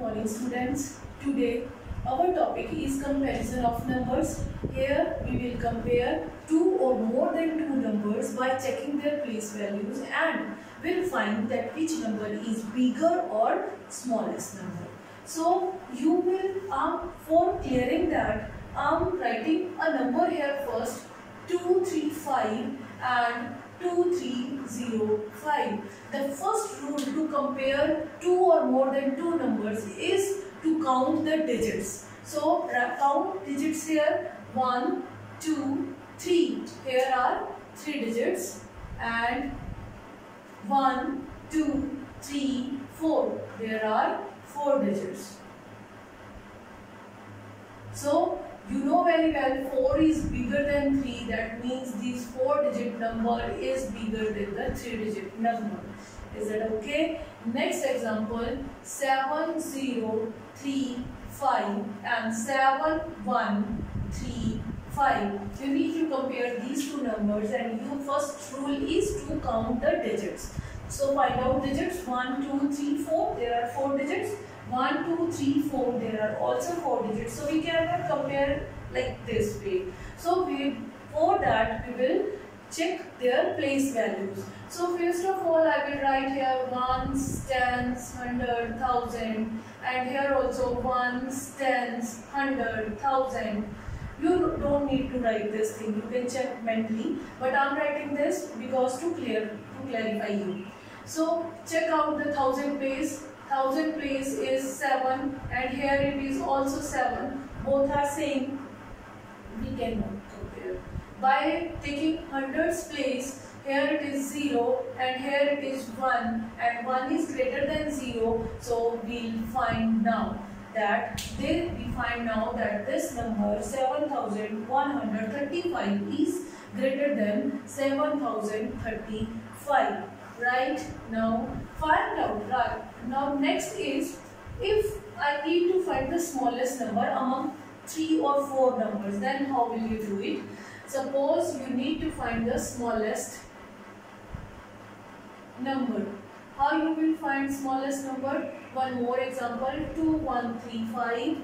morning students. Today our topic is comparison of numbers. Here we will compare two or more than two numbers by checking their place values and will find that which number is bigger or smallest number. So you will for clearing that writing a number here first 235 and 2305. The first rule to compare two or more than two numbers is to count the digits. So count digits here 1, 2, 3. Here are 3 digits and 1, 2, 3, 4. There are 4 digits. So you know very well 4 is bigger than 3. That means this 4-digit number is bigger than the 3-digit number. Is that okay? Next example 7035 and 7135. You need to compare these two numbers and your first rule is to count the digits. So find out digits 1, 2, 3, 4. There are 4 digits. 1, 2, 3, 4. There are also 4 digits. So we cannot compare like this way. So for that we will check their place values. So first of all I will write here ones, tens, 100, 1000, and here also ones, tens, 100, 1000. You don't need to write this thing. You can check mentally. But I am writing this because to clarify you. So check out the 1000 place. 1000 place is 7 and here it is also 7. Both are same. We cannot compare. By taking hundreds place, here it is 0 and here it is 1 and 1 is greater than 0. So we will find now that this number 7135 is greater than 7035. Right? Now find out. Right. Now next is if I need to find the smallest number among 3 or 4 numbers, then how will you do it? Suppose you need to find the smallest number. How you will find smallest number? One more example 2135,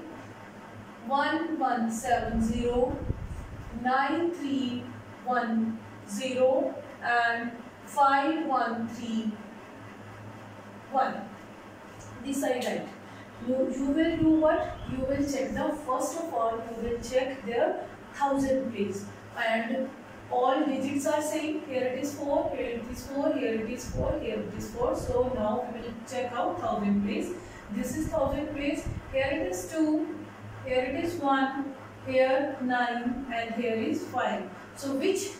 1170, 9310 and 5131. Decide right. You will do what? You will check the first of all you will check their 1000 place and all digits are same. Here it is 4, here it is 4, here it is 4, here it is 4. So now we will check out 1000 place. This is 1000 place. Here it is 2, here it is 1, here 9 and here is 5. So which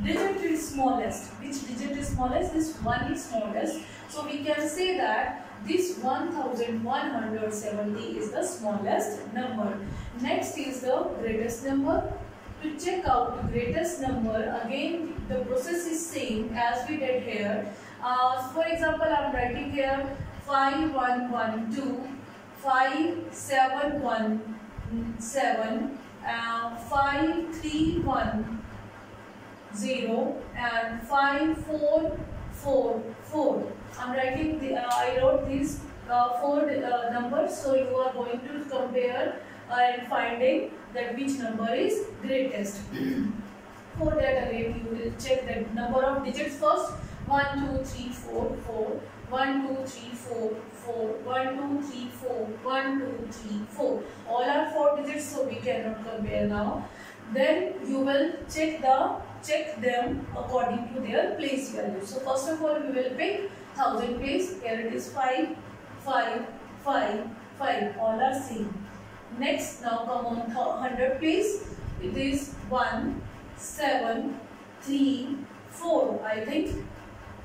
digit is smallest? Which digit is smallest? This 1 is smallest. So we can say that this 1170 is the smallest number. Next is the greatest number. To check out the greatest number, again the process is same as we did here. For example, I am writing here 5112, 5717, 5310 and 5444. I wrote these 4 numbers, so you are going to compare and finding that which number is greatest. For that again you will check the number of digits first. 1, 2, 3, 4, 4. 1, 2, 3, 4, 4. 1, 2, 3, 4. 1, 2, 3, 4. All are 4 digits, so we cannot compare now. Then you will check them according to their place value. So first of all we will pick 1000 place. Here it is 5, 5, 5, 5. All are same. Next, now come on 100 place. It is 1, 7, 3, 4. I think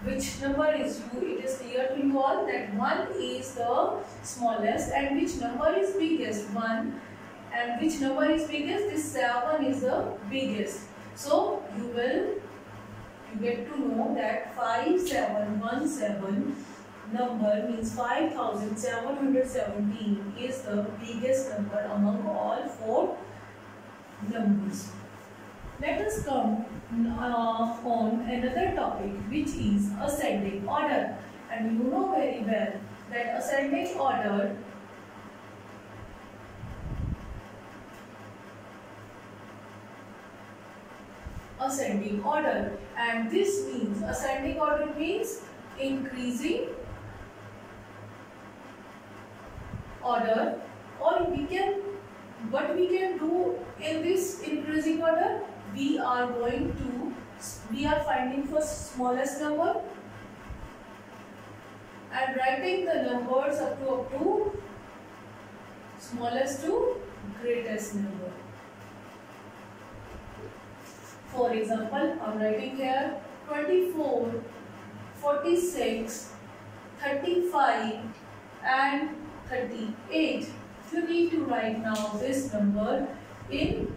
which number is you? It is clear to you all that 1 is the smallest and which number is biggest? 1. And which number is biggest? This 7 is the biggest. So you get to know that 5717 number means 5717 is the biggest number among all 4 numbers. Let us come on another topic, which is ascending order. And you know very well that ascending order ascending order, and this means ascending order means increasing order. Or what we can do in this increasing order, we are finding first smallest number and writing the numbers up to smallest to greatest number. For example, I am writing here 24, 46, 35 and 38. You need to write now this number in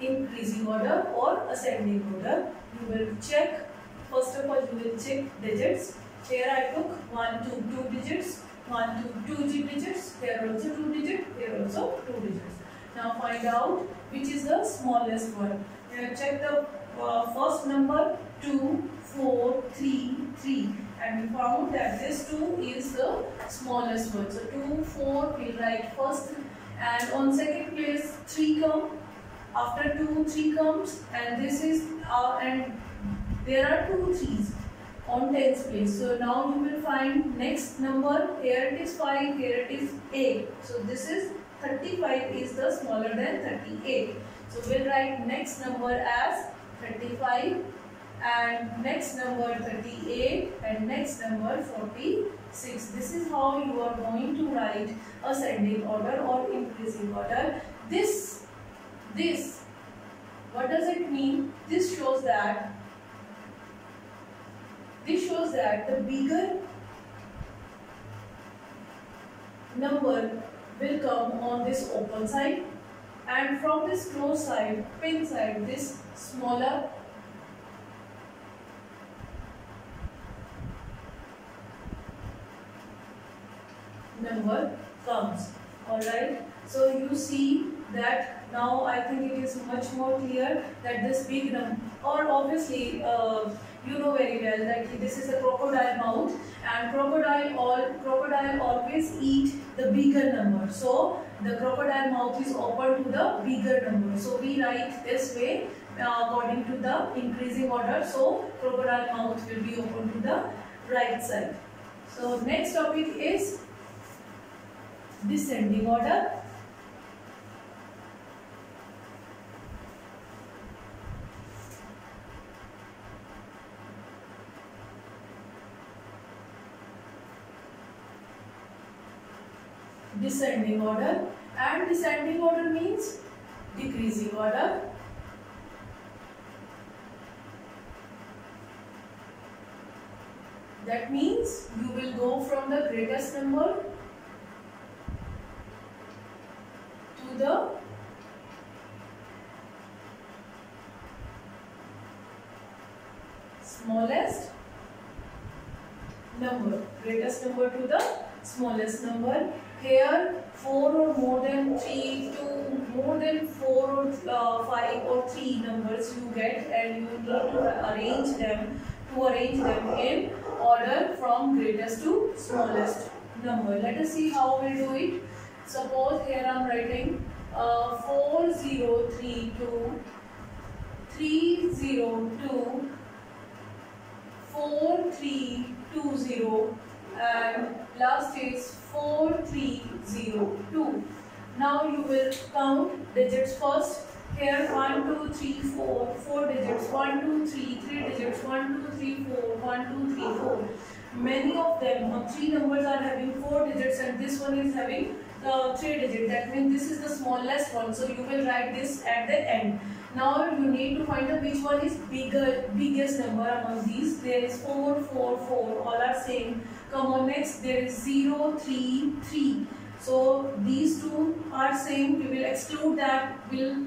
increasing order or ascending order. You will check, first of all you will check digits. Here I took 1, 2, 2 digits, 1, 2, 2 digits, here also 2 digits, here also 2 digits. Now find out which is the smallest one. Check the first number 2, 4, 3, 3, and we found that this 2 is the smallest one. So 2, 4 we write first, and on second place 3 come. After 2, 3 comes, and this is and there are 2 3s on 10th place. So now you will find next number. Here it is 5, here it is 8. So this is 35 is the smaller than 38. So we'll write next number as 35, and next number 38, and next number 46. This is how you are going to write ascending order or increasing order. This what does it mean? This shows that the bigger number will come on this open side, and from this closed side, pin side, this smaller number comes. Alright, so you see that now I think it is much more clear that this big number, or obviously you know very well that this is a crocodile mouth, and crocodile always eat the bigger number. So the crocodile mouth is open to the bigger number. So we write this way according to the increasing order. So crocodile mouth will be open to the right side. So next topic is descending order. Descending order, and descending order means decreasing order. That means you will go from the greatest number to the smallest number. Greatest number to the smallest number. Here 4 or more than 3, 2, more than 4 or 5 or 3 numbers you get, and you need to arrange them in order from greatest to smallest number. Let us see how we do it. Suppose here I am writing 4032, 302, 4320, and last is 4302. Now you will count digits first. Here 1, 2, 3, 4, 4 digits, 1, 2, 3, 3 digits, 1, 2, 3, 4, 1, 2, 3, 4. Many of them, 3 numbers are having 4 digits, and this one is having 3 digits. That means this is the smallest one. So you will write this at the end. Now you need to find out which one is biggest number among these. There is 4, 4, 4. All are same. Come on, next there is 0, 3, 3. So these two are same. We will exclude that. We'll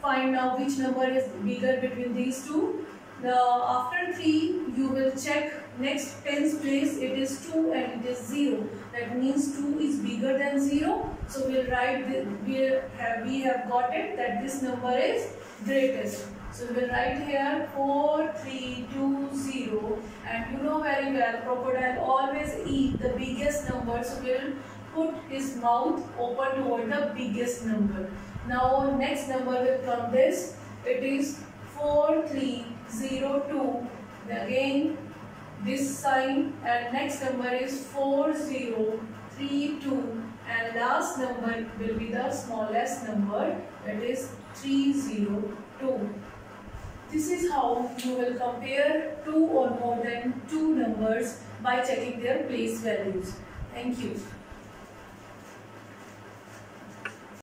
find now which number is bigger between these two. After 3, you will check next tens place. It is 2 and it is 0. That means 2 is bigger than 0. So we'll write we have got it that this number is greatest. So we'll write here 4320, and you know very well crocodile always eat the biggest number. So we'll put his mouth open toward the biggest number. Now next number will come this it is 4302. Again this sign, and next number is 4032, and last number will be the smallest number, that is 302. This is how you will compare two or more than two numbers by checking their place values. Thank you.